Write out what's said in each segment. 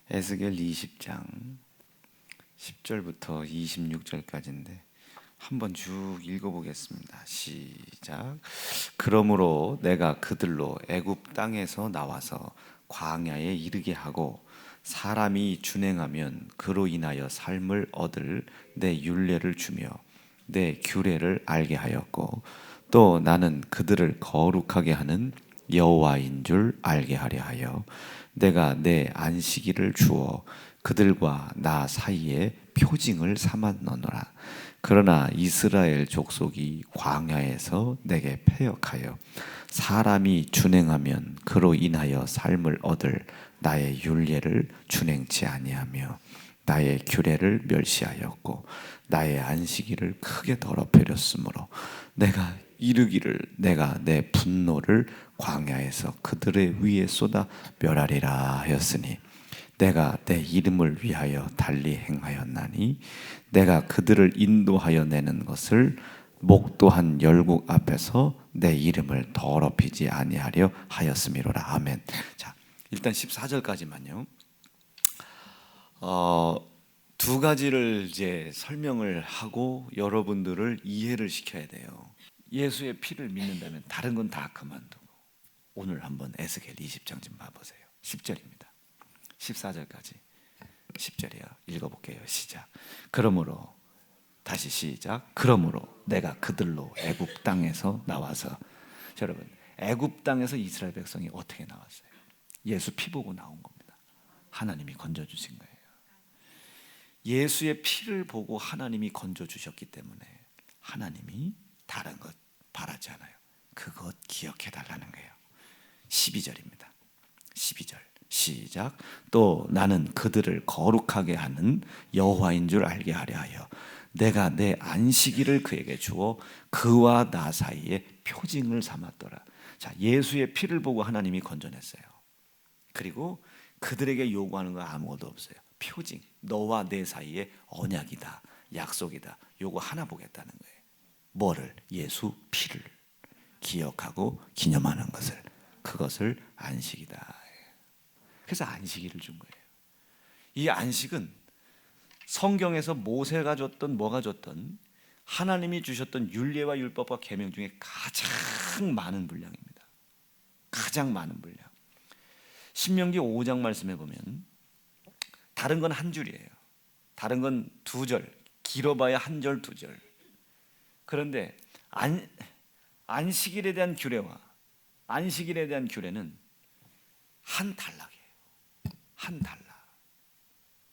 에스겔 20장 10절부터 26절까지인데 한번 쭉 읽어보겠습니다. 시작. 그러므로 내가 그들로 애굽 땅에서 나와서 광야에 이르게 하고 사람이 준행하면 그로 인하여 삶을 얻을 내 율례를 주며 내 규례를 알게 하였고 또 나는 그들을 거룩하게 하는 여호와인 줄 알게 하려 하여 내가 내 안식일을 주어 그들과 나 사이에 표징을 삼았노라. 그러나 이스라엘 족속이 광야에서 내게 패역하여 사람이 준행하면 그로 인하여 삶을 얻을 나의 율례를 준행치 아니하며 나의 규례를 멸시하였고 나의 안식일을 크게 더럽혀렸으므로 내가 이르기를 내가 내 분노를 광야에서 그들의 위에 쏟아 멸하리라 하였으니 내가 내 이름을 위하여 달리 행하였나니 내가 그들을 인도하여 내는 것을 목도한 열국 앞에서 내 이름을 더럽히지 아니하려 하였음이로라. 아멘. 자, 일단 14절까지만요. 두 가지를 이제 설명을 하고 여러분들을 이해를 시켜야 돼요. 예수의 피를 믿는다면 다른 건 다 그만두고 오늘 한번 에스겔 20장 좀 봐보세요. 10절입니다. 14절까지 10절이요. 읽어볼게요. 시작. 그러므로 다시 시작. 그러므로 내가 그들로 애굽 땅에서 나와서 여러분 애굽 땅에서 이스라엘 백성이 어떻게 나왔어요? 예수 피 보고 나온 겁니다. 하나님이 건져주신 거예요. 예수의 피를 보고 하나님이 건져주셨기 때문에 하나님이 다른 것 바라지 않아요. 그것 기억해 달라는 거예요. 12절입니다. 12절 시작. 또 나는 그들을 거룩하게 하는 여호와인 줄 알게 하려 하여 내가 내 안식일을 그에게 주어 그와 나 사이에 표징을 삼았더라. 자, 예수의 피를 보고 하나님이 건져냈어요. 그리고 그들에게 요구하는 거 아무것도 없어요. 표징, 너와 내 사이에 언약이다, 약속이다. 요거 하나 보겠다는 거예요. 뭐를? 예수 피를 기억하고 기념하는 것을. 그것을 안식이다. 그래서 안식일을 준 거예요. 이 안식은 성경에서 모세가 줬던 뭐가 줬던 하나님이 주셨던 율례와 율법과 계명 중에 가장 많은 분량입니다. 가장 많은 분량. 신명기 5장 말씀해 보면 다른 건 한 줄이에요. 다른 건 두 절, 길어봐야 한 절, 두 절. 그런데 안식일에 대한 규례와 안식일에 대한 규례는 한 단락이에요. 한 단락.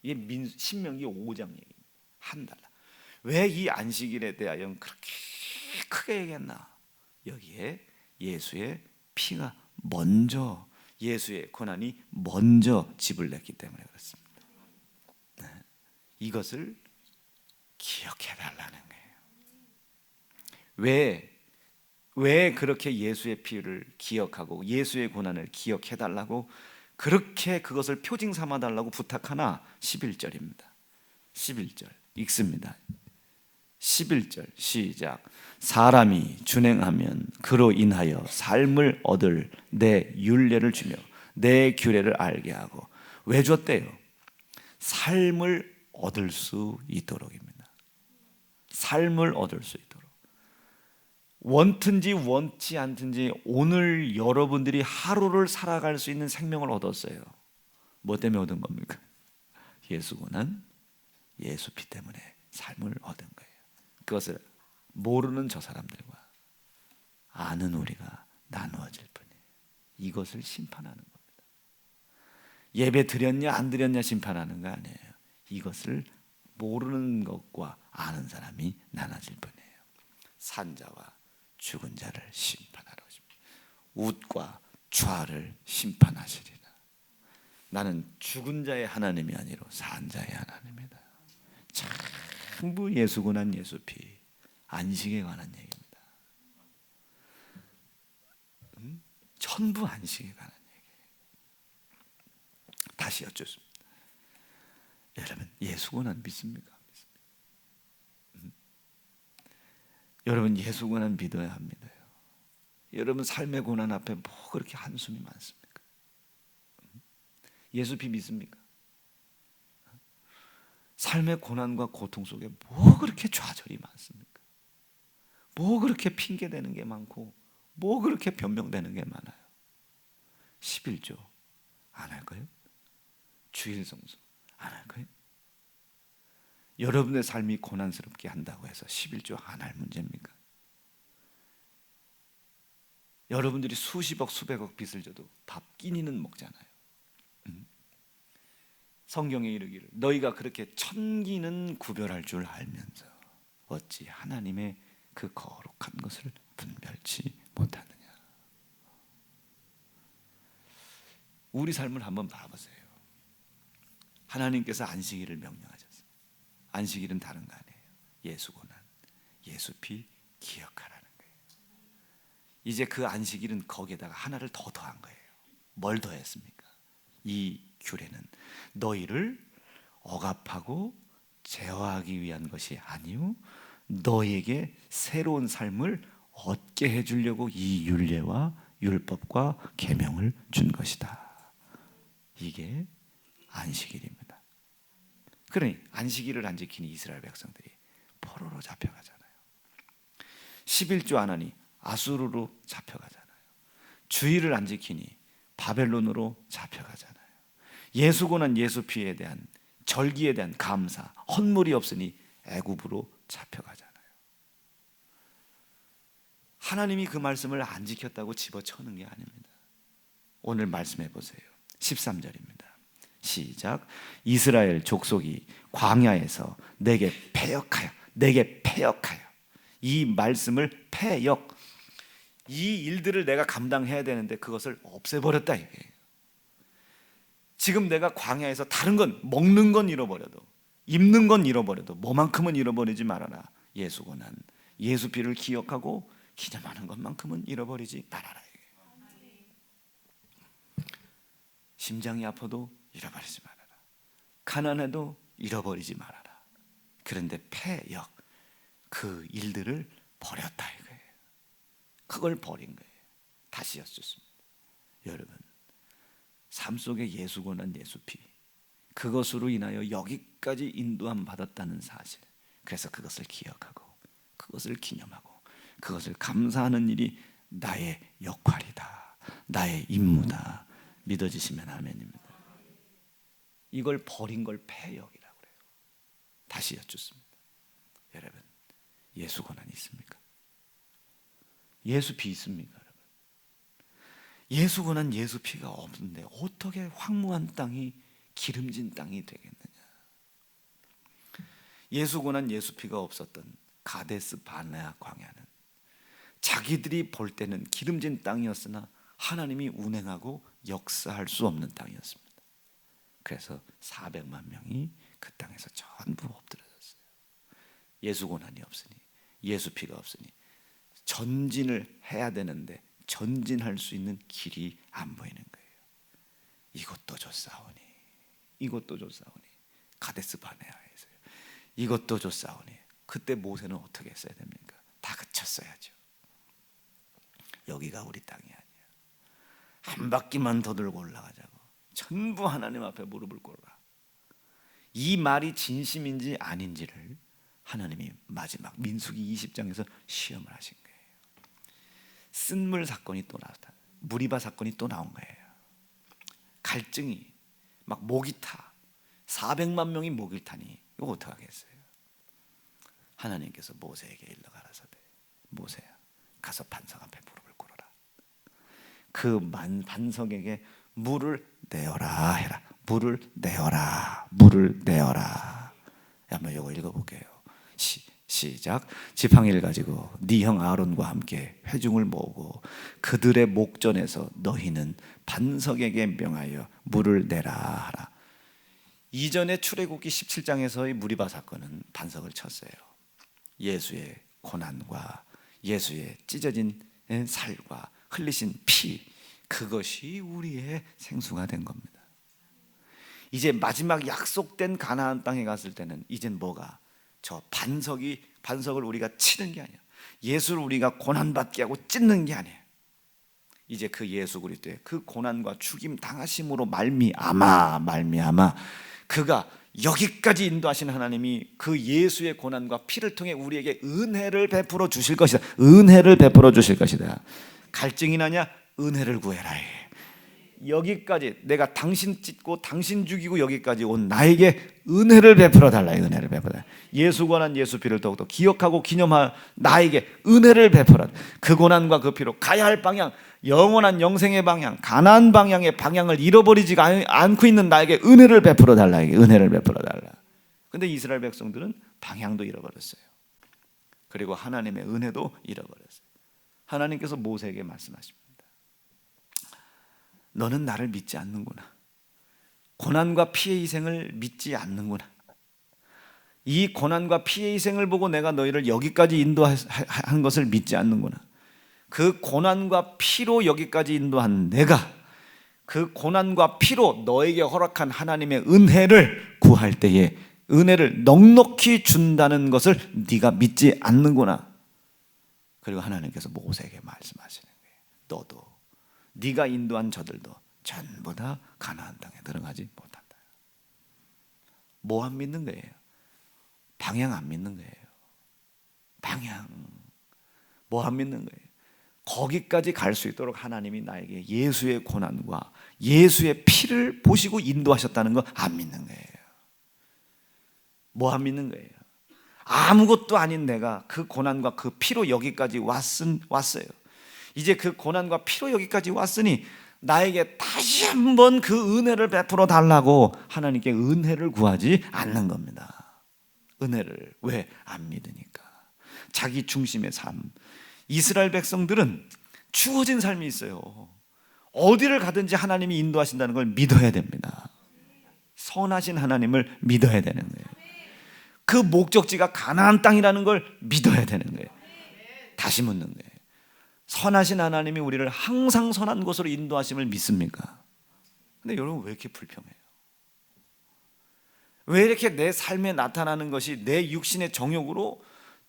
이게 신명기 5장 얘기입니다. 한 단락. 왜 이 안식일에 대하여 그렇게 크게 얘기했나? 여기에 예수의 피가 먼저, 예수의 고난이 먼저 집을 냈기 때문에 그렇습니다. 이것을 기억해 달라는 거예요. 왜 그렇게 예수의 피를 기억하고 예수의 고난을 기억해 달라고 그렇게 그것을 표징 삼아 달라고 부탁하나? 11절입니다. 11절 읽습니다. 11절 시작. 사람이 준행하면 그로 인하여 삶을 얻을 내 율례를 주며 내 규례를 알게 하고. 왜 줬대요? 삶을 얻을 수 있도록입니다. 삶을 얻을 수 있도록. 원든지 원치 않든지 오늘 여러분들이 하루를 살아갈 수 있는 생명을 얻었어요. 뭐 때문에 얻은 겁니까? 예수 고난, 예수 피 때문에 삶을 얻은 거예요. 그것을 모르는 저 사람들과 아는 우리가 나누어질 뿐이에요. 이것을 심판하는 겁니다. 예배 드렸냐 안 드렸냐 심판하는 거 아니에요. 이것을 모르는 것과 아는 사람이 나눠질 뿐이에요. 산자와 죽은 자를 심판하러 오십니다. 웃과 좌를 심판하시리라. 나는 죽은 자의 하나님이 아니라 산 자의 하나님이다. 전부 예수 고난 예수 피 안식에 관한 얘기입니다. 전부 안식에 관한 얘기예요. 다시 여쭙습니다. 여러분 예수 고난 믿습니까? 여러분 예수 고난 믿어야 합니다. 여러분 삶의 고난 앞에 뭐 그렇게 한숨이 많습니까? 예수 피 믿습니까? 삶의 고난과 고통 속에 뭐 그렇게 좌절이 많습니까? 뭐 그렇게 핑계대는 게 많고 뭐 그렇게 변명되는 게 많아요? 11조 안 할 거예요? 주일 성수 안 할 거예요? 여러분의 삶이 고난스럽게 한다고 해서 11조 안 할 문제입니까? 여러분들이 수십억 수백억 빚을 져도 밥 끼니는 먹잖아요. 성경에 이르기를 너희가 그렇게 천기는 구별할 줄 알면서 어찌 하나님의 그 거룩한 것을 분별치 못하느냐. 우리 삶을 한번 봐보세요. 하나님께서 안식일을 명령하셨어요. 안식일은 다른 거 아니에요. 예수 고난, 예수 피 기억하라는 거예요. 이제 그 안식일은 거기에다가 하나를 더 더한 거예요. 뭘 더했습니까? 이 규례는 너희를 억압하고 제어하기 위한 것이 아니요 너희에게 새로운 삶을 얻게 해주려고 이 율례와 율법과 계명을 준 것이다. 이게 안식일입니다. 그러니 안식일을 안 지키는 이스라엘 백성들이 포로로 잡혀가잖아요. 11조 안 하니 아수르로 잡혀가잖아요. 주일을 안 지키니 바벨론으로 잡혀가잖아요. 예수 고난 예수 피에 대한 절기에 대한 감사, 헌물이 없으니 애굽으로 잡혀가잖아요. 하나님이 그 말씀을 안 지켰다고 집어쳐는 게 아닙니다. 오늘 말씀해 보세요. 13절입니다. 시작. 이스라엘 족속이 광야에서 내게 패역하여 이 말씀을 패역, 이 일들을 내가 감당해야 되는데 그것을 없애버렸다 이거예요. 지금 내가 광야에서 다른 건 먹는 건 잃어버려도 입는 건 잃어버려도 뭐만큼은 잃어버리지 말아라. 예수 고난 예수 피를 기억하고 기념하는 것만큼은 잃어버리지 말아라. 심장이 아파도 잃어버리지 말아라. 가난해도 잃어버리지 말아라. 그런데 패역, 그 일들을 버렸다 이거예요. 그걸 버린 거예요. 다시 여쭙습니다. 여러분, 삶 속에 예수 고난 예수 피, 그것으로 인하여 여기까지 인도함 받았다는 사실, 그래서 그것을 기억하고 그것을 기념하고 그것을 감사하는 일이 나의 역할이다, 나의 임무다. 믿어지시면 아멘입니다. 이걸 버린 걸 패역이라고 그래요. 다시 여쭙습니다. 여러분, 예수 고난이 있습니까? 예수 피 있습니까? 여러분? 예수 고난 예수 피가 없는데 어떻게 황무한 땅이 기름진 땅이 되겠느냐? 예수 고난 예수 피가 없었던 가데스 바네아 광야는 자기들이 볼 때는 기름진 땅이었으나 하나님이 운행하고 역사할 수 없는 땅이었습니다. 그래서 400만 명이 그 땅에서 전부 엎드려졌어요. 예수 고난이 없으니, 예수 피가 없으니 전진을 해야 되는데 전진할 수 있는 길이 안 보이는 거예요. 이것도 줬사오니 이것도 줬사오니 가데스 바네아에서요. 이것도 줬사오니 그때 모세는 어떻게 했어야 됩니까? 다 그쳤어야죠. 여기가 우리 땅이 아니야. 한 바퀴만 더 돌고 올라가자고. 전부 하나님 앞에 무릎을 꿇어라. 이 말이 진심인지 아닌지를 하나님이 마지막 민수기 20장에서 시험을 하신 거예요. 쓴물 사건이 또 나왔다. 무리바 사건이 또 나온 거예요. 갈증이 막 목이 타. 400만 명이 목이 타니 이거 어떡하겠어요? 하나님께서 모세에게 일러 가라사대, 모세야 가서 반석 앞에 무릎을 꿇어라. 그 반석에게 물을 내어라 해라. 물을 내어라. 물을 내어라. 한번 이거 읽어볼게요. 시작. 지팡이를 가지고 네 형 아론과 함께 회중을 모으고 그들의 목전에서 너희는 반석에게 명하여 물을 내라 하라. 이전에 출애굽기 17장에서의 무리바 사건은 반석을 쳤어요. 예수의 고난과 예수의 찢어진 살과 흘리신 피, 그것이 우리의 생수가 된 겁니다. 이제 마지막 약속된 가나안 땅에 갔을 때는 이젠 뭐가, 저 반석을 우리가 치는 게 아니야. 예수를 우리가 고난받게 하고 찢는 게 아니에요. 이제 그 예수 그리스도의 그 고난과 죽임 당하심으로 말미암아 그가 여기까지 인도하신 하나님이 그 예수의 고난과 피를 통해 우리에게 은혜를 베풀어 주실 것이다. 은혜를 베풀어 주실 것이다. 갈증이 나냐? 은혜를 구해라. 여기까지 내가 당신 찢고 당신 죽이고 여기까지 온 나에게 은혜를 베풀어 달라. 은혜를 베풀어 달라. 예수 고난 예수 피를 더욱더 기억하고 기념할 나에게 은혜를 베풀어. 그 고난과 그 피로 가야 할 방향, 영원한 영생의 방향, 가나안 방향의 방향을 잃어버리지 않고 있는 나에게 은혜를 베풀어 달라. 은혜를 베풀어 달라. 근데 이스라엘 백성들은 방향도 잃어버렸어요. 그리고 하나님의 은혜도 잃어버렸어요. 하나님께서 모세에게 말씀하십니다. 너는 나를 믿지 않는구나. 고난과 피의 희생을 믿지 않는구나. 이 고난과 피의 희생을 보고 내가 너희를 여기까지 인도한 것을 믿지 않는구나. 그 고난과 피로 여기까지 인도한 내가 그 고난과 피로 너에게 허락한 하나님의 은혜를 구할 때에 은혜를 넉넉히 준다는 것을 네가 믿지 않는구나. 그리고 하나님께서 모세에게 말씀하시는 거예요. 너도 네가 인도한 저들도 전부 다 가나안 땅에 들어가지 못한다. 뭐 안 믿는 거예요? 방향 안 믿는 거예요. 방향 뭐 안 믿는 거예요? 거기까지 갈 수 있도록 하나님이 나에게 예수의 고난과 예수의 피를 보시고 인도하셨다는 거 안 믿는 거예요. 뭐 안 믿는 거예요? 아무것도 아닌 내가 그 고난과 그 피로 여기까지 왔어요. 이제 그 고난과 피로 여기까지 왔으니 나에게 다시 한번 그 은혜를 베풀어 달라고 하나님께 은혜를 구하지 않는 겁니다. 은혜를 왜 안 믿으니까. 자기 중심의 삶. 이스라엘 백성들은 주어진 삶이 있어요. 어디를 가든지 하나님이 인도하신다는 걸 믿어야 됩니다. 선하신 하나님을 믿어야 되는 거예요. 그 목적지가 가나안 땅이라는 걸 믿어야 되는 거예요. 다시 묻는 거예요. 선하신 하나님이 우리를 항상 선한 곳으로 인도하심을 믿습니까? 근데 여러분 왜 이렇게 불평해요? 왜 이렇게 내 삶에 나타나는 것이 내 육신의 정욕으로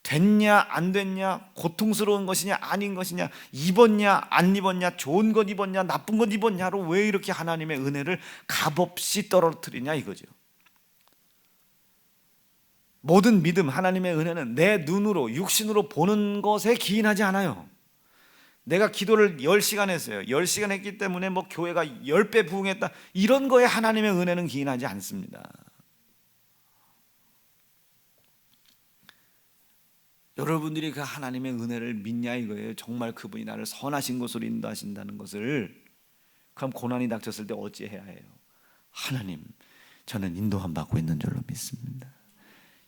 됐냐 안 됐냐, 고통스러운 것이냐 아닌 것이냐, 입었냐 안 입었냐, 좋은 것 입었냐 나쁜 것 입었냐로 왜 이렇게 하나님의 은혜를 값없이 떨어뜨리냐 이거죠. 모든 믿음, 하나님의 은혜는 내 눈으로 육신으로 보는 것에 기인하지 않아요. 내가 기도를 10시간 했어요. 10시간 했기 때문에 뭐 교회가 10배 부흥했다, 이런 거에 하나님의 은혜는 기인하지 않습니다. 여러분들이 그 하나님의 은혜를 믿냐 이거예요. 정말 그분이 나를 선하신 곳으로 인도하신다는 것을. 그럼 고난이 닥쳤을 때 어찌해야 해요? 하나님, 저는 인도함 받고 있는 줄로 믿습니다.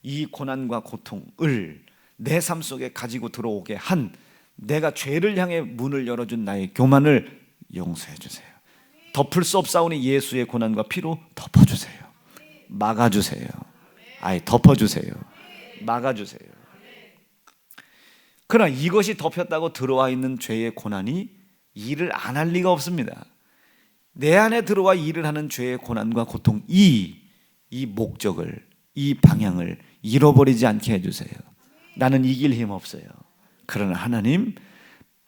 이 고난과 고통을 내 삶 속에 가지고 들어오게 한, 내가 죄를 향해 문을 열어준 나의 교만을 용서해 주세요. 덮을 수 없사오니 예수의 고난과 피로 덮어주세요. 막아주세요. 아예 덮어주세요. 막아주세요. 그러나 이것이 덮였다고 들어와 있는 죄의 고난이 일을 안 할 리가 없습니다. 내 안에 들어와 일을 하는 죄의 고난과 고통, 이 목적을, 이 방향을 잃어버리지 않게 해주세요. 나는 이길 힘 없어요. 그러나 하나님,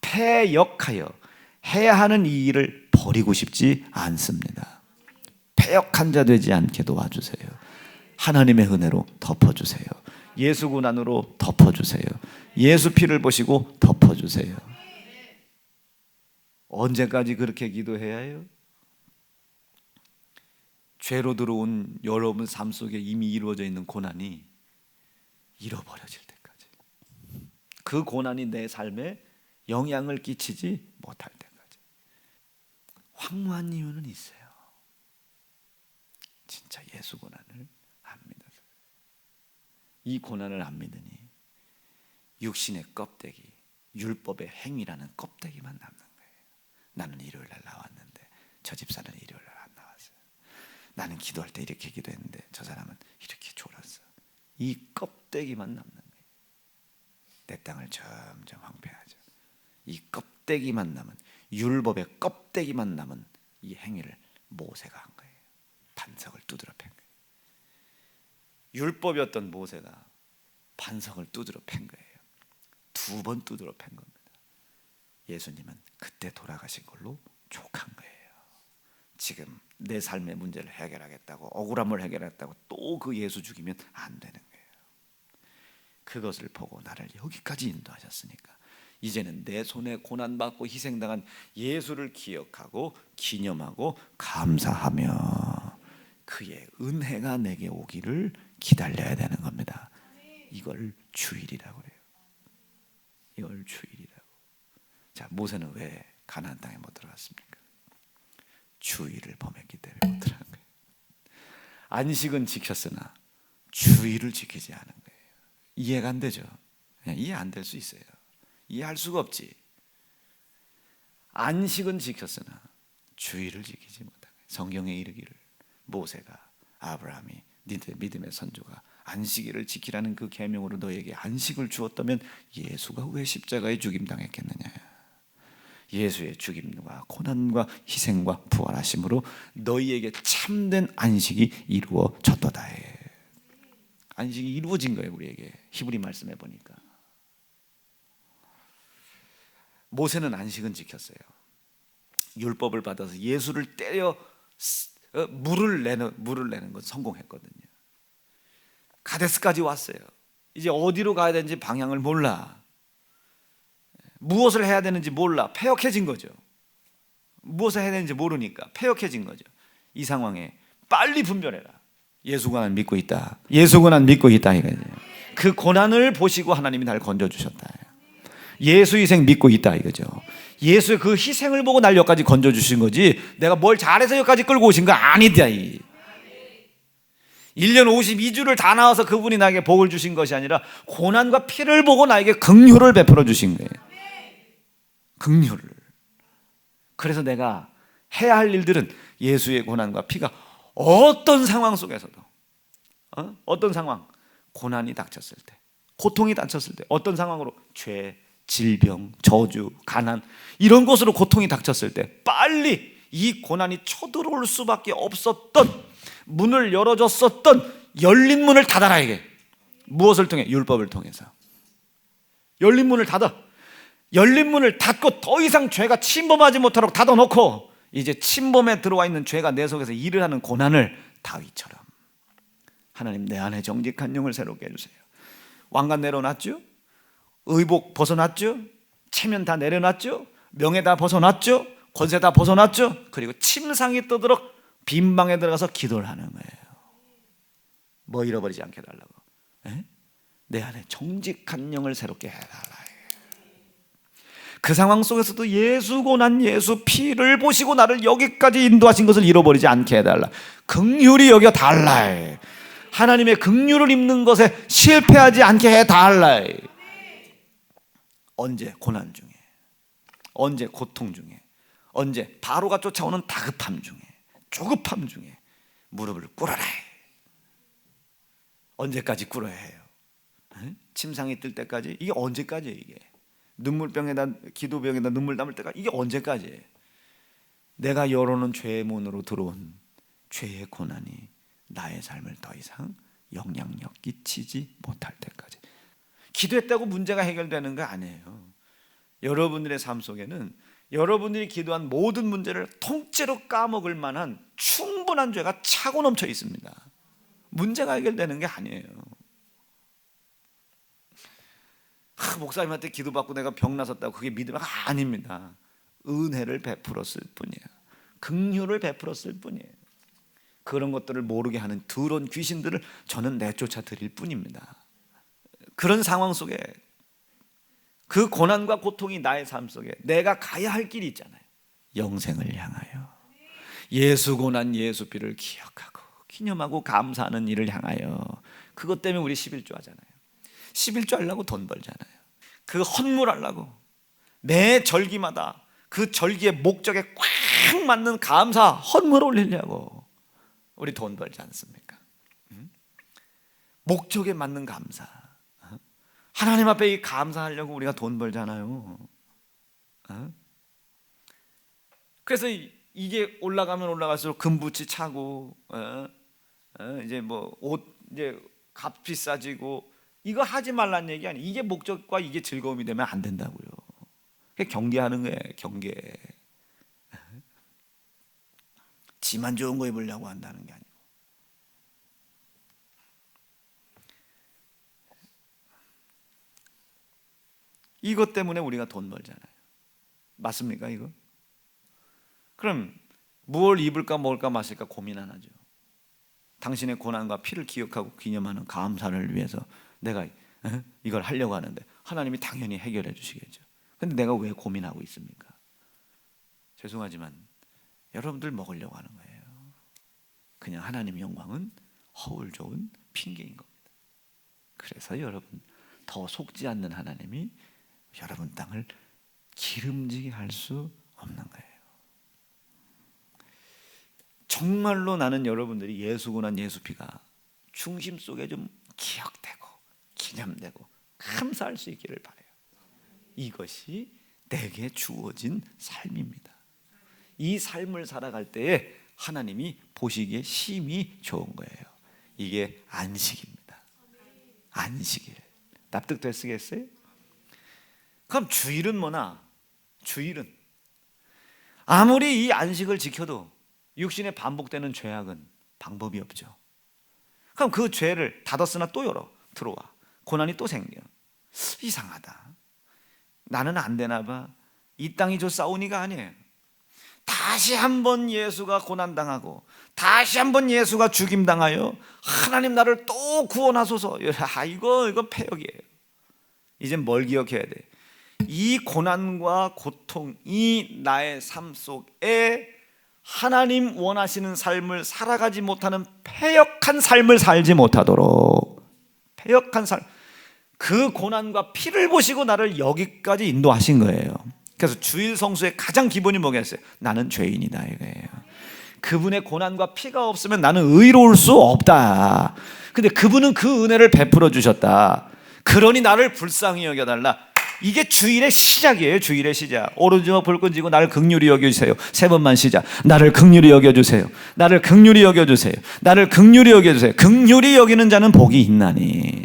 패역하여 해야 하는 이 일을 버리고 싶지 않습니다. 패역한 자 되지 않게 도와주세요. 하나님의 은혜로 덮어주세요. 예수 고난으로 덮어주세요. 예수 피를 보시고 덮어주세요. 언제까지 그렇게 기도해야 해요? 죄로 들어온 여러분 삶 속에 이미 이루어져 있는 고난이 잃어버려질 때까지, 그 고난이 내 삶에 영향을 끼치지 못할 때까지. 황무한 이유는 있어요. 진짜 예수 고난을 안 믿어서. 이 고난을 안 믿으니 육신의 껍데기, 율법의 행위라는 껍데기만 남는 거예요. 나는 일요일 날 나왔는데 저 집사는 일요일 날 안 나왔어요. 나는 기도할 때 이렇게 기도했는데 저 사람은 이렇게 졸았어. 이 껍데기만 남는 거예요. 내 땅을 점점 황폐하죠. 이 껍데기만 남은, 율법의 껍데기만 남은 이 행위를 모세가 한 거예요. 반석을 두드려 팬 거예요. 율법이었던 모세가 반석을 두드려 팬 거예요. 2번 두드려 팬 겁니다. 예수님은 그때 돌아가신 걸로 족한 거예요. 지금 내 삶의 문제를 해결하겠다고, 억울함을 해결하겠다고 또 그 예수 죽이면 안 되는 거예요. 그것을 보고 나를 여기까지 인도하셨으니까 이제는 내 손에 고난받고 희생당한 예수를 기억하고 기념하고 감사하며 그의 은혜가 내게 오기를 기다려야 되는 겁니다. 이걸 주일이라고 해요. 이걸 주일이라고. 자, 모세는 왜 가나안 땅에 못 들어갔습니까? 주일을 범했기 때문에 못 들어간 거예요. 안식은 지켰으나 주일을 지키지 않은 거예요. 이해가 안 되죠? 이해 안 될 수 있어요. 이해할 수가 없지. 안식은 지켰으나 주일을 지키지 못한 거예요. 성경에 이르기를 모세가 아브라함이 니네 믿음의 선조가 안식일을 지키라는 그 계명으로 너에게 안식을 주었다면 예수가 왜 십자가에 죽임당했겠느냐. 예수의 죽임과 고난과 희생과 부활하심으로 너희에게 참된 안식이 이루어졌도다 해. 안식이 이루어진 거예요. 우리에게 히브리 말씀해 보니까 모세는 안식은 지켰어요. 율법을 받아서 예수를 때려 물을 내는 건 성공했거든요. 가데스까지 왔어요. 이제 어디로 가야 되는지 방향을 몰라. 무엇을 해야 되는지 몰라. 패역해진 거죠. 무엇을 해야 되는지 모르니까 패역해진 거죠. 이 상황에 빨리 분별해라. 예수가 난 믿고 있다. 예수가 난 믿고 있다 이거죠. 그 고난을 보시고 하나님이 날 건져주셨다. 예수 희생 믿고 있다 이거죠. 예수의 그 희생을 보고 날 여기까지 건져주신 거지 내가 뭘 잘해서 여기까지 끌고 오신 거 아니다. 1년 52주를 다 나와서 그분이 나에게 복을 주신 것이 아니라 고난과 피를 보고 나에게 긍휼을 베풀어 주신 거예요. 긍휼을. 그래서 내가 해야 할 일들은 예수의 고난과 피가 어떤 상황 속에서도 어떤 상황, 고난이 닥쳤을 때, 고통이 닥쳤을 때, 어떤 상황으로 죄, 질병, 저주, 가난 이런 것으로 고통이 닥쳤을 때 빨리 이 고난이 쳐들어올 수밖에 없었던 문을 열어줬었던 열린 문을 닫아라 이게. 무엇을 통해? 율법을 통해서. 열린 문을 닫아. 열린 문을 닫고 더 이상 죄가 침범하지 못하도록 닫아놓고 이제 침범에 들어와 있는 죄가 내 속에서 일을 하는 고난을 다윗처럼 하나님 내 안에 정직한 영을 새롭게 해주세요. 왕관 내려놨죠? 의복 벗어났죠? 체면 다 내려놨죠? 명예 다 벗어났죠? 권세 다 벗어났죠? 그리고 침상이 떠도록 빈방에 들어가서 기도를 하는 거예요. 뭐 잃어버리지 않게 해달라고. 내 안에 정직한 영을 새롭게 해달라. 그 상황 속에서도 예수 고난 예수 피를 보시고 나를 여기까지 인도하신 것을 잃어버리지 않게 해달라. 긍휼히 여겨달라. 하나님의 긍휼을 입는 것에 실패하지 않게 해달라. 언제? 고난 중에, 언제? 고통 중에, 언제? 바로가 쫓아오는 다급함 중에, 조급함 중에 무릎을 꿇어라. 언제까지 꿇어야 해요? 침상이 뜰 때까지? 이게 언제까지예요? 이게 눈물병에다 기도병에다 눈물 담을 때가 이게 언제까지예요? 내가 열어놓은 죄의 문으로 들어온 죄의 고난이 나의 삶을 더 이상 영향력 끼치지 못할 때까지. 기도했다고 문제가 해결되는 거 아니에요. 여러분들의 삶 속에는 여러분들이 기도한 모든 문제를 통째로 까먹을 만한 충분한 죄가 차고 넘쳐 있습니다. 문제가 해결되는 게 아니에요. 목사님한테 기도받고 내가 병 나섰다고 그게 믿음이 아닙니다. 은혜를 베풀었을 뿐이에요. 긍휼을 베풀었을 뿐이에요. 그런 것들을 모르게 하는 더러운 귀신들을 저는 내쫓아 드릴 뿐입니다. 그런 상황 속에 그 고난과 고통이 나의 삶 속에 내가 가야 할 길이 있잖아요. 영생을 향하여 예수 고난 예수 피를 기억하고 기념하고 감사하는 일을 향하여. 그것 때문에 우리 11조 하잖아요. 11조 하려고 돈 벌잖아요. 그 헌물하려고 매 절기마다 그 절기의 목적에 꽉 맞는 감사 헌물 올리려고 우리 돈 벌지 않습니까? 목적에 맞는 감사. 하나님 앞에 이 감사하려고 우리가 돈 벌잖아요. 그래서 이게 올라가면 올라갈수록 금붙이 차고 이제 뭐 옷 이제 값 비싸지고 이거 하지 말라는 얘기 아니에요. 이게 목적과 이게 즐거움이 되면 안 된다고요. 경계하는 거예요. 경계. 지만 좋은 거 입으려고 한다는 게 아니고. 이것 때문에 우리가 돈 벌잖아요. 맞습니까 이거? 그럼 무엇 입을까 먹을까 마실까 고민 안 하죠. 당신의 고난과 피를 기억하고 기념하는 감사를 위해서 내가 이걸 하려고 하는데 하나님이 당연히 해결해 주시겠죠. 근데 내가 왜 고민하고 있습니까? 죄송하지만 여러분들 먹으려고 하는 거예요. 그냥 하나님 영광은 허울 좋은 핑계인 겁니다. 그래서 여러분 더 속지 않는 하나님이 여러분 땅을 기름지게 할 수 없는 거예요. 정말로 나는 여러분들이 예수고난 예수피가 중심 속에 좀 기억되고 기념되고 감사할 수 있기를 바라요. 이것이 내게 주어진 삶입니다. 이 삶을 살아갈 때에 하나님이 보시기에 심히 좋은 거예요. 이게 안식입니다. 안식일. 납득되시겠어요? 그럼 주일은 뭐나? 주일은 아무리 이 안식을 지켜도 육신에 반복되는 죄악은 방법이 없죠. 그럼 그 죄를 닫았으나 또 열어 들어와 고난이 또 생겨. 이상하다. 나는 안 되나 봐. 이 땅이 저 싸우니가 아니에요. 다시 한번 예수가 고난당하고 다시 한번 예수가 죽임당하여 하나님 나를 또 구원하소서. 이거 폐역이에요. 이제 뭘 기억해야 돼? 이 고난과 고통이 나의 삶 속에 하나님 원하시는 삶을 살아가지 못하는 패역한 삶을 살지 못하도록, 패역한 삶, 그 고난과 피를 보시고 나를 여기까지 인도하신 거예요. 그래서 주일 성수의 가장 기본이 뭐겠어요? 나는 죄인이다 이거예요. 그분의 고난과 피가 없으면 나는 의로울 수 없다. 근데 그분은 그 은혜를 베풀어 주셨다. 그러니 나를 불쌍히 여겨달라. 이게 주일의 시작이에요. 주일의 시작. 오른쪽 불끈 쥐고 나를 긍휼히 여겨주세요. 세 번만 시작. 나를 긍휼히 여겨주세요. 나를 긍휼히 여겨주세요. 나를 긍휼히 여겨주세요. 긍휼히 여기는 자는 복이 있나니.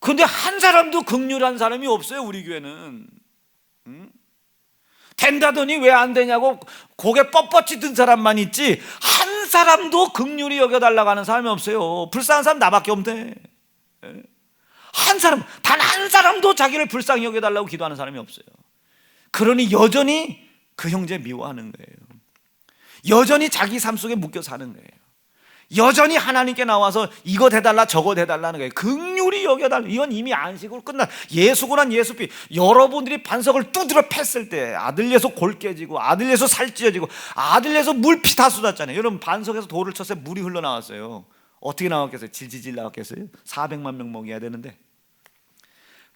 근데 한 사람도 긍휼한 사람이 없어요. 우리 교회는. 된다더니 왜 안 되냐고 고개 뻣뻣이 든 사람만 있지 한 사람도 긍휼히 여겨달라고 하는 사람이 없어요. 불쌍한 사람 나밖에 없대. 한 사람, 단 한 사람도 자기를 불쌍히 여겨달라고 기도하는 사람이 없어요. 그러니 여전히 그 형제 미워하는 거예요. 여전히 자기 삶 속에 묶여 사는 거예요. 여전히 하나님께 나와서 이거 대달라 저거 대달라는 거예요. 긍휼히 여겨달라. 이건 이미 안식으로 끝난 예수고난 예수피. 여러분들이 반석을 두드려 팼을 때 아들 예수 골 깨지고 아들 예수 살 찢어지고 아들 예수 물피 다 쏟았잖아요. 여러분 반석에서 돌을 쳤어요. 물이 흘러나왔어요. 어떻게 나왔겠어요? 질질질 나왔겠어요? 400만 명 먹여야 되는데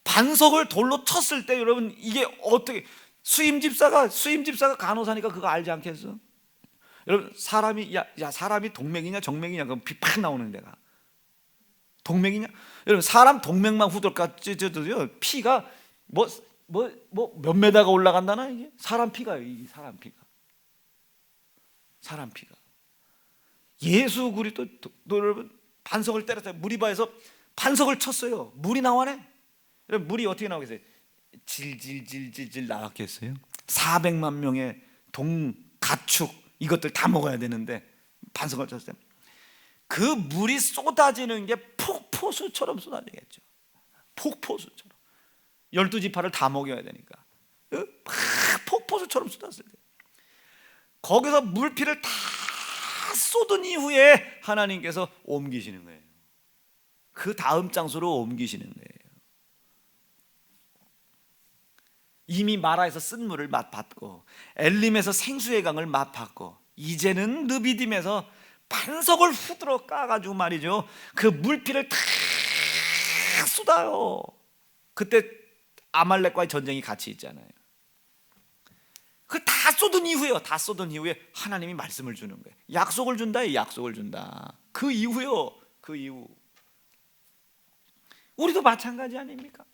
반석을 돌로 쳤을 때 여러분 이게 어떻게 수임집사가 간호사니까 그거 알지 않겠어? 여러분 사람이 사람이 동맥이냐 정맥이냐 그럼 피 팍 나오는 데가 동맥이냐? 여러분 사람 동맥만 후들까 찢어져도요 피가 뭐 몇 메다가 올라간다나 이게 사람 피가요. 이 사람 피가 예수 그리스도 여러분 반석을 때렸어요. 무리바에서 반석을 쳤어요. 물이 나와네. 여러분 물이 어떻게 나오겠어요? 질질질질질 나왔겠어요? 400만 명의 가축 이것들 다 먹어야 되는데 반석을 쳤어요. 그 물이 쏟아지는 게 폭포수처럼 쏟아지겠죠. 폭포수처럼 12지파를 다 먹여야 되니까 폭포수처럼 쏟았을 때 거기서 물피를 다 쏟은 이후에 하나님께서 옮기시는 거예요. 그 다음 장소로 옮기시는 거예요. 이미 마라에서 쓴 물을 맛봤고 엘림에서 생수의 강을 맛봤고 이제는 르비딤에서 반석을 후들어 까가지고 말이죠 그 물피를 다 쏟아요. 그때 아말렉과의 전쟁이 같이 있잖아요. 그 다 쏟은 이후에요. 다 쏟은 이후에 하나님이 말씀을 주는 거예요. 약속을 준다. 약속을 준다. 그 이후요. 그 이후 우리도 마찬가지 아닙니까?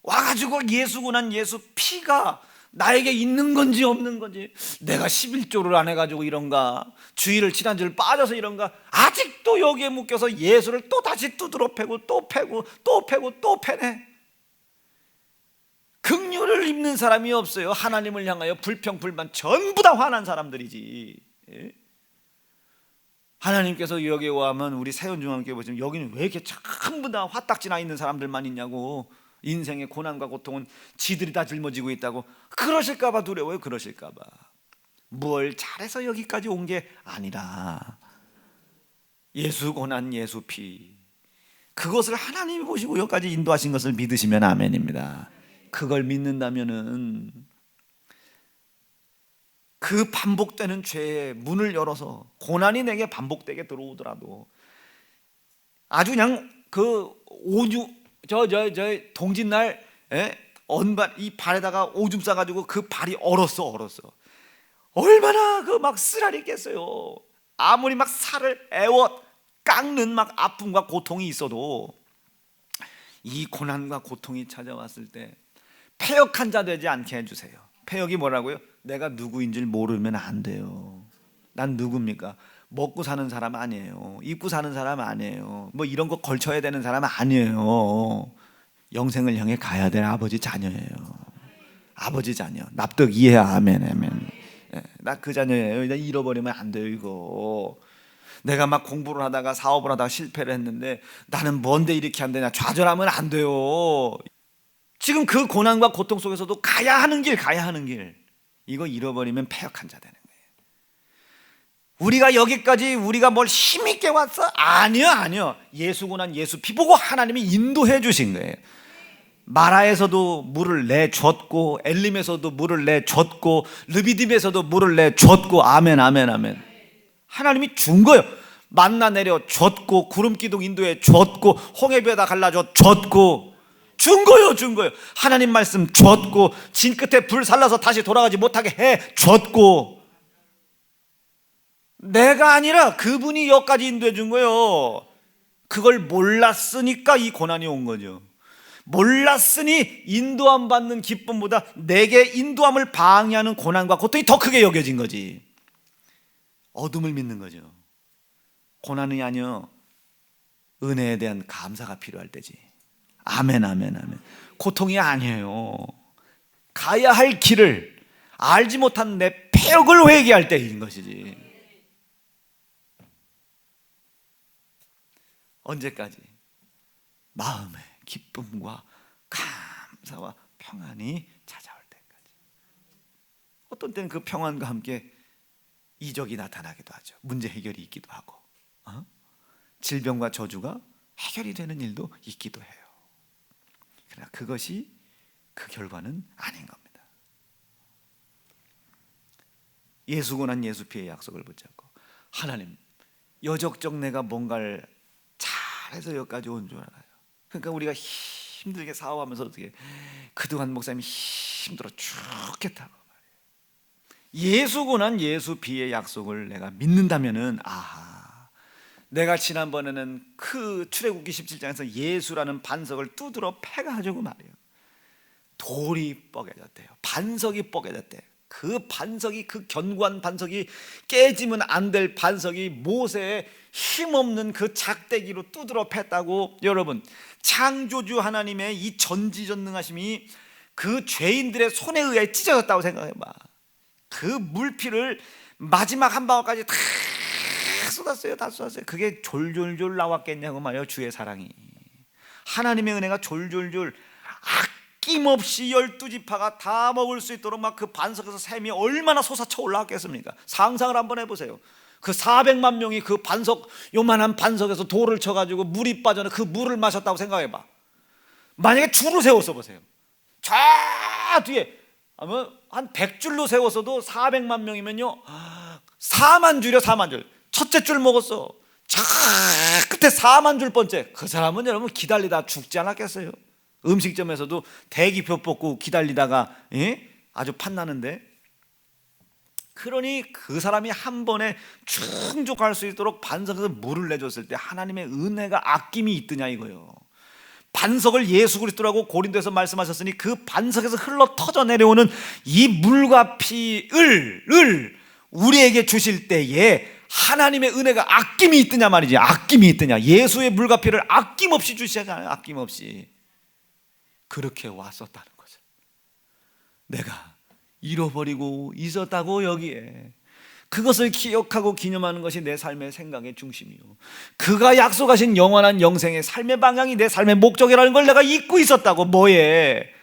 와가지고 예수고난 예수 피가 나에게 있는 건지 없는 건지 내가 11조를 안 해가지고 이런가 주일을 지난주를 빠져서 이런가 아직도 여기에 묶여서 예수를 또 다시 두드러 패고 또 패고 또 패고 또 패네. 긍휼을 입는 사람이 없어요. 하나님을 향하여 불평 불만 전부 다 화난 사람들이지. 예? 하나님께서 여기에 오면 우리 세운중앙교회 보시면 여기는 왜 이렇게 전부 다 화딱지나 있는 사람들만 있냐고. 인생의 고난과 고통은 지들이 다 짊어지고 있다고. 그러실까 봐 두려워요. 그러실까 봐. 뭘 잘해서 여기까지 온 게 아니라 예수 고난 예수 피, 그것을 하나님이 보시고 여기까지 인도하신 것을 믿으시면 아멘입니다. 그걸 믿는다면은 그 반복되는 죄의 문을 열어서 고난이 내게 반복되게 들어오더라도 아주 그냥 그 오주 저 동짓날 언발 이 발에다가 오줌 싸가지고 그 발이 얼었어. 얼마나 그 막 쓰라리겠어요. 아무리 막 살을 애워 깎는 막 아픔과 고통이 있어도 이 고난과 고통이 찾아왔을 때 패역한 자 되지 않게 해주세요. 패역이 뭐라고요? 내가 누구인 줄 모르면 안 돼요. 난 누굽니까? 먹고 사는 사람 아니에요. 입고 사는 사람 아니에요. 뭐 이런 거 걸쳐야 되는 사람 아니에요. 영생을 향해 가야 될 아버지 자녀예요. 아버지 자녀. 납득 이해. 아멘. 나 그 자녀예요. 나 잃어버리면 안 돼요. 이거 내가 막 공부를 하다가 사업을 하다가 실패를 했는데 나는 뭔데 이렇게 안 되냐, 좌절하면 안 돼요. 지금 그 고난과 고통 속에서도 가야 하는 길 이거 잃어버리면 패역한 자 되는 거예요. 우리가 여기까지 우리가 뭘 힘있게 왔어? 아니요. 예수 고난 예수 피 보고 하나님이 인도해 주신 거예요. 마라에서도 물을 내줬고 엘림에서도 물을 내줬고 르비딤에서도 물을 내줬고. 아멘. 하나님이 준 거예요. 만나 내려 줬고 구름 기둥 인도해 줬고 홍해비에다 갈라줘 줬고 준 거예요. 하나님 말씀 줬고 진 끝에 불 살라서 다시 돌아가지 못하게 해 줬고. 내가 아니라 그분이 여기까지 인도해 준 거예요. 그걸 몰랐으니까 이 고난이 온 거죠. 몰랐으니 인도함 받는 기쁨보다 내게 인도함을 방해하는 고난과 고통이 더 크게 여겨진 거지. 어둠을 믿는 거죠. 고난이 아니요, 은혜에 대한 감사가 필요할 때지. 아멘. 고통이 아니에요. 가야 할 길을 알지 못한 내 패역을 회개할 때인 것이지. 언제까지? 마음의 기쁨과 감사와 평안이 찾아올 때까지. 어떤 때는 그 평안과 함께 이적이 나타나기도 하죠. 문제 해결이 있기도 하고, 질병과 저주가 해결이 되는 일도 있기도 해요. 그러나 그것이 그 결과는 아닌 겁니다. 예수 고난 예수 피의 약속을 붙잡고, 하나님 여적적 내가 뭔가를 잘해서 여기까지 온 줄 알아요. 그러니까 우리가 힘들게 사업하면서 어떻게 그동안 목사님이 힘들어 죽겠다고 말이에요. 예수 고난 예수 피의 약속을 내가 믿는다면은, 내가 지난번에는 그 출애굽기 17장에서 예수라는 반석을 두드러 패가지고 말이에요, 돌이 뻐개졌대요. 반석이 뻐개졌대. 그 반석이, 그 견고한 반석이, 깨지면 안 될 반석이 모세의 힘없는 그 작대기로 두드러 팼다고. 여러분, 창조주 하나님의 이 전지전능하심이 그 죄인들의 손에 의해 찢어졌다고 생각해봐. 그 물피를 마지막 한 방울까지 다 쏟았어요. 그게 졸졸졸 나왔겠냐고 말이에요. 주의 사랑이, 하나님의 은혜가 졸졸졸 아낌없이 12지파가 다 먹을 수 있도록 막 그 반석에서 샘이 얼마나 솟아쳐 올라왔겠습니까? 상상을 한번 해보세요. 그 400만 명이 그 반석, 요만한 반석에서 돌을 쳐가지고 물이 빠져나 그 물을 마셨다고 생각해봐. 만약에 줄을 세웠어 보세요. 저 뒤에 아마 한 100줄로 세웠어도 400만 명이면요 4만 줄이요. 4만 줄. 첫째 줄 먹었어. 저 끝에 4만 줄 번째. 그 사람은 여러분 기다리다 죽지 않았겠어요? 음식점에서도 대기표 뽑고 기다리다가 아주 판나는데. 그러니 그 사람이 한 번에 충족할 수 있도록 반석에서 물을 내줬을 때 하나님의 은혜가 아낌이 있더냐 이거요. 반석을 예수 그리스도라고 고린도에서 말씀하셨으니 그 반석에서 흘러 터져 내려오는 이 물과 피를 우리에게 주실 때에 하나님의 은혜가 아낌이 있더냐 말이지. 아낌이 있더냐. 예수의 물과 피를 아낌없이 주시잖아요. 아낌없이. 그렇게 왔었다는 거죠. 내가 잃어버리고 있었다고 여기에. 그것을 기억하고 기념하는 것이 내 삶의 생각의 중심이요, 그가 약속하신 영원한 영생의 삶의 방향이 내 삶의 목적이라는 걸 내가 잊고 있었다고. 뭐에?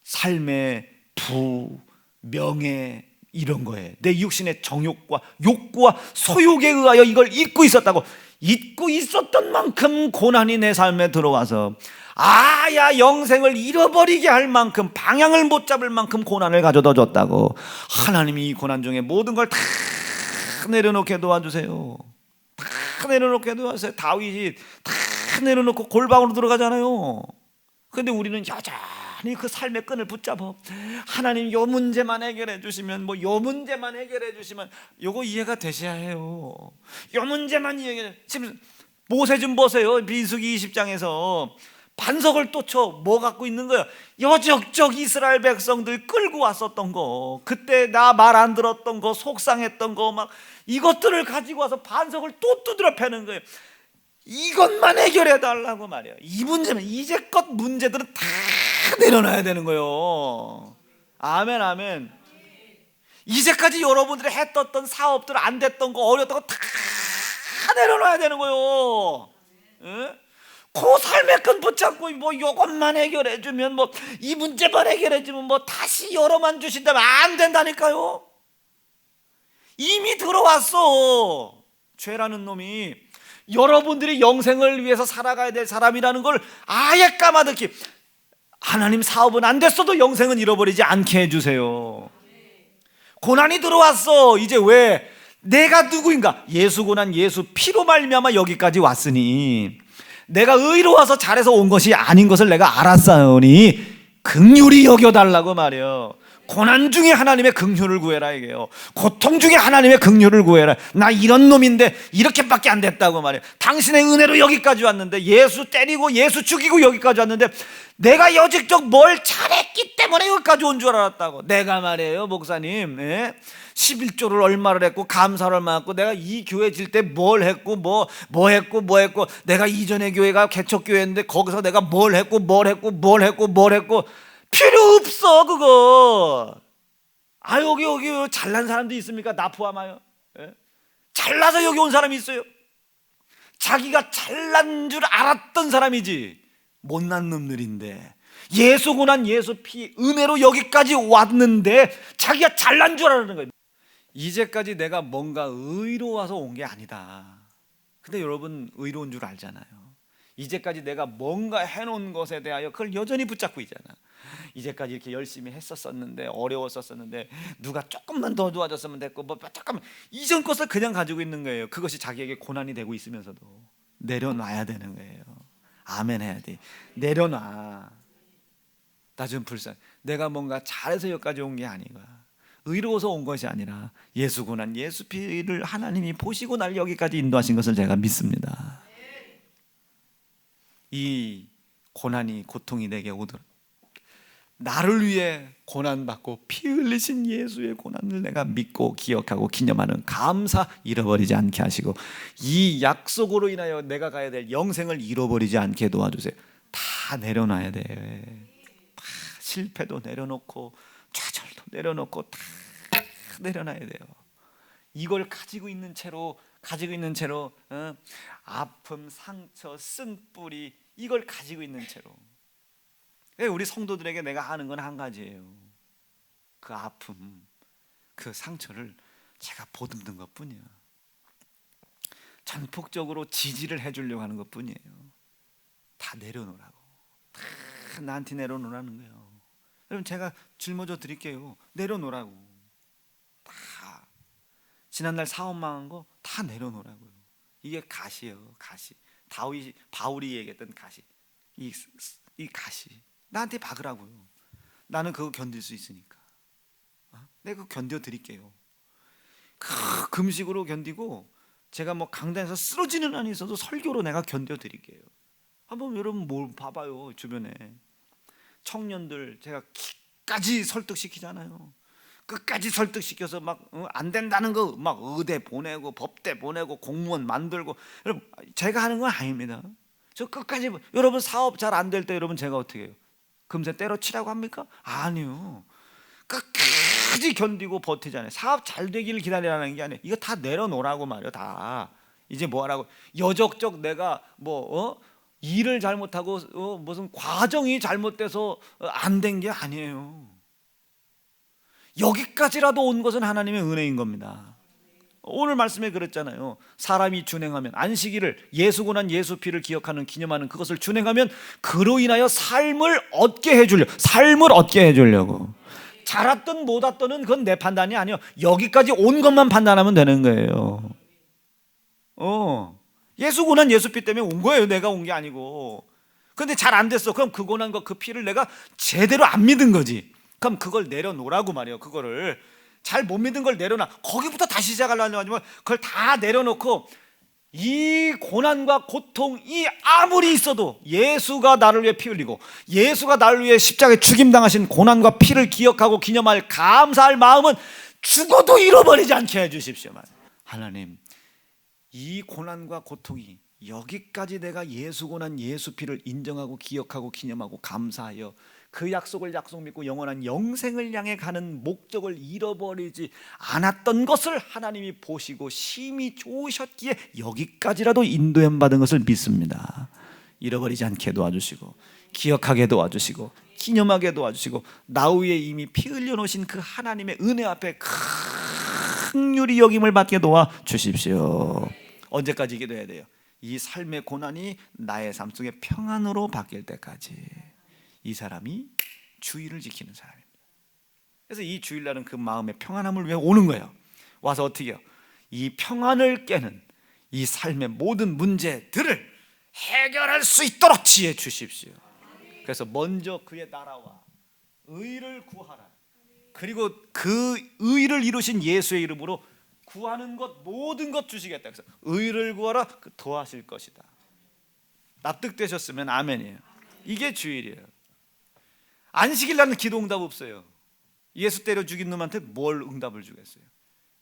삶의 부, 명예, 이런 거에 내 육신의 정욕과 욕구와 소욕에 의하여 이걸 잊고 있었다고. 잊고 있었던 만큼 고난이 내 삶에 들어와서 야 영생을 잃어버리게 할 만큼, 방향을 못 잡을 만큼 고난을 가져다 줬다고. 하나님이 이 고난 중에 모든 걸 다 내려놓게 도와주세요. 다 내려놓게 도와주세요. 다윗이 다 내려놓고 골방으로 들어가잖아요. 근데 우리는 여전히 그 삶의 끈을 붙잡아. 하나님 요 문제만 해결해 주시면, 뭐 요 문제만 해결해 주시면, 요거 이해가 되셔야 해요. 요 문제만 해결해. 지금 모세 좀 보세요. 민수기 20장에서 반석을 또 쳐 뭐 갖고 있는 거예요? 여적적 이스라엘 백성들 끌고 왔었던 거, 그때 나 말 안 들었던 거, 속상했던 거, 막 이것들을 가지고 와서 반석을 또 두드려 패는 거예요. 이것만 해결해 달라고 말이에요. 이 문제는, 이제껏 문제들은 다 내려놔야 되는 거예요. 아멘, 아멘. 이제까지 여러분들이 했었던 사업들, 안 됐던 거, 어려웠던 거 다 내려놔야 되는 거예요. 예? 그 삶의 끈 붙잡고 뭐 요것만 해결해 주면, 뭐 이 문제만 해결해 주면 뭐 다시 열어만 주신다면 안 된다니까요. 이미 들어왔어. 죄라는 놈이 여러분들이 영생을 위해서 살아가야 될 사람이라는 걸 아예 까마득히, 하나님 사업은 안 됐어도 영생은 잃어버리지 않게 해주세요. 고난이 들어왔어. 이제 왜? 내가 누구인가? 예수 고난, 예수 피로 말미암아 여기까지 왔으니, 내가 의로워서 잘해서 온 것이 아닌 것을 내가 알았사오니 긍휼히 여겨달라고 말이에요. 고난 중에 하나님의 긍휼을 구해라 이게요. 고통 중에 하나님의 긍휼을 구해라. 나 이런 놈인데 이렇게밖에 안 됐다고 말이에요. 당신의 은혜로 여기까지 왔는데, 예수 때리고 예수 죽이고 여기까지 왔는데, 내가 여직적 뭘 잘했기 때문에 여기까지 온 줄 알았다고. 내가 말이에요, 목사님, 11조를 얼마를 했고 감사를 얼마 했고, 내가 이 교회 질 때 뭘 했고 뭐 했고 내가 이전의 교회가 개척교회인데 거기서 내가 뭘 했고 필요 없어 그거. 여기 잘난 사람도 있습니까? 나 포함하여. 잘나서 여기 온 사람이 있어요? 자기가 잘난 줄 알았던 사람이지 못난 놈들인데, 예수 고난 예수 피 은혜로 여기까지 왔는데 자기가 잘난 줄 알았는 거예요. 이제까지 내가 뭔가 의로워서 온 게 아니다. 근데 여러분 의로운 줄 알잖아요. 이제까지 내가 뭔가 해놓은 것에 대하여 그걸 여전히 붙잡고 있잖아. 이제까지 이렇게 열심히 했었었는데, 어려웠었는데, 누가 조금만 더 도와줬으면 됐고, 뭐 잠깐만, 이전 것을 그냥 가지고 있는 거예요. 그것이 자기에게 고난이 되고 있으면서도 내려놔야 되는 거예요. 아멘 해야 돼. 내려놔. 나 좀 불쌍해. 내가 뭔가 잘해서 여기까지 온 게 아니고, 의로워서 온 것이 아니라 예수 고난 예수 피를 하나님이 보시고 날 여기까지 인도하신 것을 제가 믿습니다. 이 고난이, 고통이 내게 오도록 나를 위해 고난받고 피 흘리신 예수의 고난을 내가 믿고 기억하고 기념하는 감사 잃어버리지 않게 하시고, 이 약속으로 인하여 내가 가야 될 영생을 잃어버리지 않게 도와주세요. 다 내려놔야 돼. 다 실패도 내려놓고 좌절도 내려놓고 다 내려놔야 돼요. 이걸 가지고 있는 채로 아픔, 상처, 쓴뿌리, 이걸 가지고 있는 채로. 우리 성도들에게 내가 하는 건 한 가지예요. 그 아픔, 그 상처를 제가 보듬는 것뿐이에요. 전폭적으로 지지를 해주려고 하는 것뿐이에요. 다 내려놓으라고. 다 나한테 내려놓으라는 거예요. 여러분, 제가 짊어져 드릴게요. 내려놓으라고. 다 지난날 사업 망한 거 다 내려놓으라고요. 이게 가시예요. 가시. 바울이 얘기했던 가시. 이 가시 나한테 박으라고요. 나는 그거 견딜 수 있으니까. 내가 그거 견뎌 드릴게요. 그 금식으로 견디고, 제가 뭐 강단에서 쓰러지는 한이 있어도 설교로 내가 견뎌 드릴게요. 한번 여러분 뭘 봐봐요. 주변에 청년들 제가 끝까지 설득시키잖아요. 끝까지 설득시켜서 막 안 된다는 거 막 의대 보내고 법대 보내고 공무원 만들고. 여러분, 제가 하는 건 아닙니다. 저 끝까지. 여러분 사업 잘 안 될 때 여러분 제가 어떻게 해요? 금세 때려치라고 합니까? 아니요. 끝까지 견디고 버티잖아요. 사업 잘 되기를 기다리라는 게 아니에요. 이거 다 내려놓으라고 말이에요. 다 이제 뭐 하라고, 여적적 내가 일을 잘못하고 무슨 과정이 잘못돼서 안 된 게 아니에요. 여기까지라도 온 것은 하나님의 은혜인 겁니다. 오늘 말씀에 그랬잖아요. 사람이 준행하면, 안식일을 예수고 난 예수 피를 기억하는, 기념하는 그것을 준행하면 그로 인하여 삶을 얻게 해주려고. 잘 왔든 못 왔든은 그건 내 판단이 아니에요. 여기까지 온 것만 판단하면 되는 거예요. 예수 고난 예수 피 때문에 온 거예요. 내가 온 게 아니고. 근데 잘 안 됐어. 그럼 그 고난과 그 피를 내가 제대로 안 믿은 거지. 그럼 그걸 내려놓으라고 말이에요. 그거를 잘 못 믿은 걸 내려놔. 거기부터 다시 시작하려고 하지만 그걸 다 내려놓고, 이 고난과 고통이 아무리 있어도 예수가 나를 위해 피 흘리고 예수가 나를 위해 십자가에 죽임당하신 고난과 피를 기억하고 기념할 감사할 마음은 죽어도 잃어버리지 않게 해주십시오. 하나님, 이 고난과 고통이 여기까지 내가 예수 고난 예수 피를 인정하고 기억하고 기념하고 감사하여 그 약속을 약속 믿고 영원한 영생을 향해 가는 목적을 잃어버리지 않았던 것을 하나님이 보시고 심히 좋으셨기에 여기까지라도 인도함 받은 것을 믿습니다. 잃어버리지 않게 도와주시고 기억하게 도와주시고 기념하게 도와주시고 나 위에 이미 피 흘려 놓으신 그 하나님의 은혜 앞에 긍휼히 여김을 받게 도와주십시오. 언제까지 기도해야 돼요? 이 삶의 고난이 나의 삶 속에 평안으로 바뀔 때까지. 이 사람이 주일을 지키는 사람입니다. 그래서 이 주일날은 그 마음의 평안함을 위해 오는 거예요. 와서 어떻게 해요? 이 평안을 깨는 이 삶의 모든 문제들을 해결할 수 있도록 지혜 주십시오. 그래서 먼저 그의 나라와 의를 구하라. 그리고 그 의를 이루신 예수의 이름으로 구하는 것 모든 것 주시겠다. 그래서 의를 구하라, 더하실 것이다. 납득되셨으면 아멘이에요. 이게 주일이에요. 안식일 날은 기도 응답 없어요. 예수 때려 죽인 놈한테 뭘 응답을 주겠어요.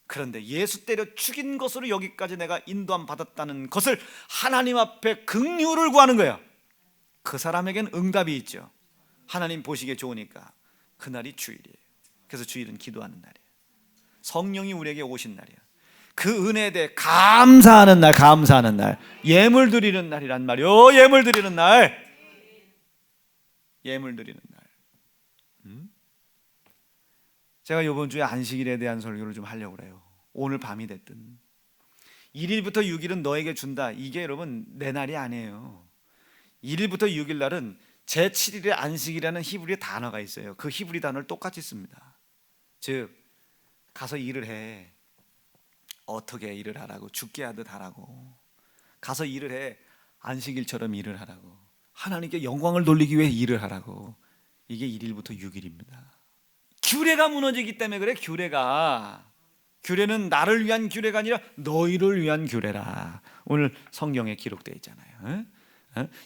그런데 예수 때려 죽인 것으로 여기까지 내가 인도함 받았다는 것을 하나님 앞에 긍휼을 구하는 거예요. 그 사람에겐 응답이 있죠. 하나님 보시기에 좋으니까. 그날이 주일이에요. 그래서 주일은 기도하는 날이에요. 성령이 우리에게 오신 날이에요. 그 은혜에 대해 감사하는 날, 감사하는 날, 예물 드리는 날이란 말이요. 예물 드리는 날, 예물 드리는 날. 제가 이번 주에 안식일에 대한 설교를 좀 하려고 그래요. 오늘 밤이 됐든 1일부터 6일은 너에게 준다. 이게 여러분 내 날이 아니에요. 1일부터 6일 날은 제7일의 안식이라는 히브리 단어가 있어요. 그 히브리 단어를 똑같이 씁니다. 즉 가서 일을 해. 어떻게 일을 하라고? 죽게 하듯 하라고. 가서 일을 해. 안식일처럼 일을 하라고. 하나님께 영광을 돌리기 위해 일을 하라고. 이게 1일부터 6일입니다. 규례가 무너지기 때문에 그래. 규례는 나를 위한 규례가 아니라 너희를 위한 규례라. 오늘 성경에 기록되어 있잖아요.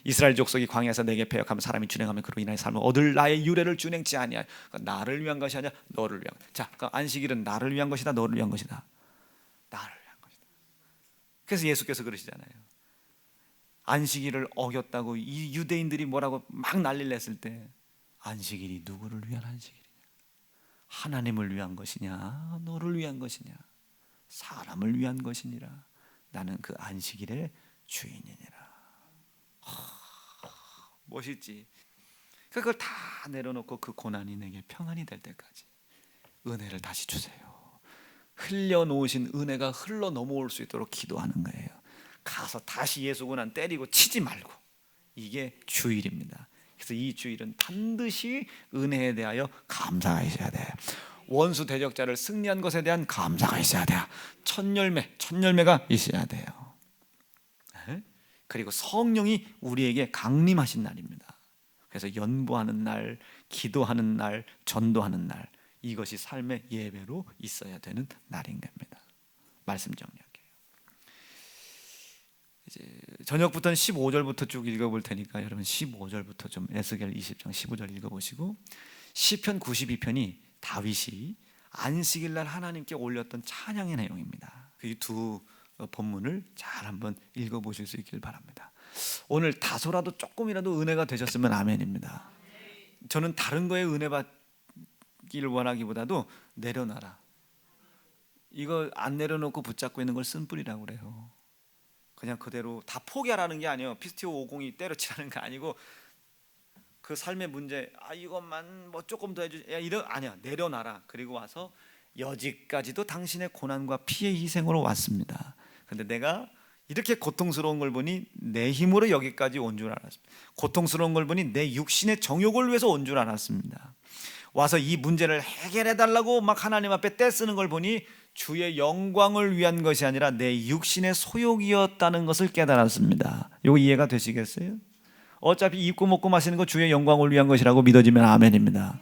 이스라엘 족속이 광야에서 내게 배역하면 사람이 준행하면 그로 인하여 삶을 얻을 나의 유례를 준행치 아니하여. 나를 위한 것이 아니라 너를 위한 것. 자, 그러니까 안식일은 나를 위한 것이다, 너를 위한 것이다. 나를 위한 것이다. 그래서 예수께서 그러시잖아요. 안식일을 어겼다고 이 유대인들이 뭐라고 막 난리를 냈을 때 안식일이 누구를 위한 안식일이냐? 하나님을 위한 것이냐, 너를 위한 것이냐, 사람을 위한 것이니라. 나는 그 안식일의 주인이니라. 멋있지? 그걸 다 내려놓고 그 고난이 내게 평안이 될 때까지 은혜를 다시 주세요. 흘려놓으신 은혜가 흘러 넘어올 수 있도록 기도하는 거예요. 가서 다시 예수 고난 때리고 치지 말고. 이게 주일입니다. 그래서 이 주일은 반드시 은혜에 대하여 감사가 있어야 돼. 원수 대적자를 승리한 것에 대한 감사가 있어야 돼요. 첫 열매가 있어야 돼요. 그리고 성령이 우리에게 강림하신 날입니다. 그래서 연보하는 날, 기도하는 날, 전도하는 날, 이것이 삶의 예배로 있어야 되는 날인 겁니다. 말씀 정리할게요. 이제 저녁부터는 15절부터 쭉 읽어볼 테니까 여러분 15절부터 좀 에스겔 20장 15절 읽어보시고, 시편 92편이 다윗이 안식일날 하나님께 올렸던 찬양의 내용입니다. 그 두 본문을 잘 한번 읽어보실 수 있길 바랍니다. 오늘 다소라도 조금이라도 은혜가 되셨으면 아멘입니다. 저는 다른 거에 은혜 받기 있기를 원하기보다도 내려놔라. 이거 안 내려놓고 붙잡고 있는 걸 쓴뿌리라고 그래요. 그냥 그대로 다 포기하라는 게 아니에요. 피스티오 502 때려치라는 게 아니고 그 삶의 문제, 이것만 뭐 조금 더 해주지, 이런 아니야. 내려놔라. 그리고 와서 여지까지도 당신의 고난과 피해 희생으로 왔습니다. 근데 내가 이렇게 고통스러운 걸 보니 내 힘으로 여기까지 온 줄 알았습니다. 고통스러운 걸 보니 내 육신의 정욕을 위해서 온 줄 알았습니다. 와서 이 문제를 해결해 달라고 막 하나님 앞에 떼쓰는 걸 보니 주의 영광을 위한 것이 아니라 내 육신의 소욕이었다는 것을 깨달았습니다. 이거 이해가 되시겠어요? 어차피 입고 먹고 마시는 거 주의 영광을 위한 것이라고 믿어지면 아멘입니다.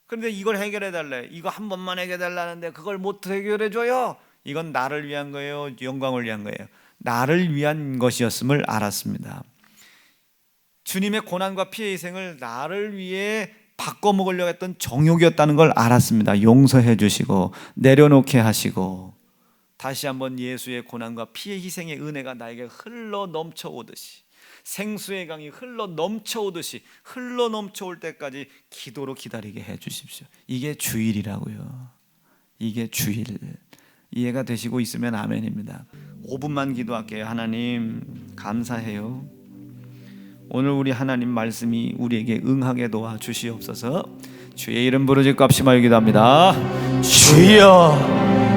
그런데 이걸 해결해 달래. 이거 한 번만 해결해 달라는데 그걸 못 해결해 줘요. 이건 나를 위한 거예요, 영광을 위한 거예요? 나를 위한 것이었음을 알았습니다. 주님의 고난과 피해 희생을 나를 위해 바꿔 먹으려고 했던 정욕이었다는 걸 알았습니다. 용서해 주시고 내려놓게 하시고 다시 한번 예수의 고난과 피해 희생의 은혜가 나에게 흘러 넘쳐오듯이, 생수의 강이 흘러 넘쳐오듯이 흘러 넘쳐올 때까지 기도로 기다리게 해 주십시오. 이게 주일이라고요. 이게 주일. 이해가 되시고 있으면 아멘입니다. 5분만 기도할게요. 하나님 감사해요. 오늘 우리 하나님 말씀이 우리에게 응하게 도와 주시옵소서. 주의 이름 부르짖고 합심하여 기도합니다. 주여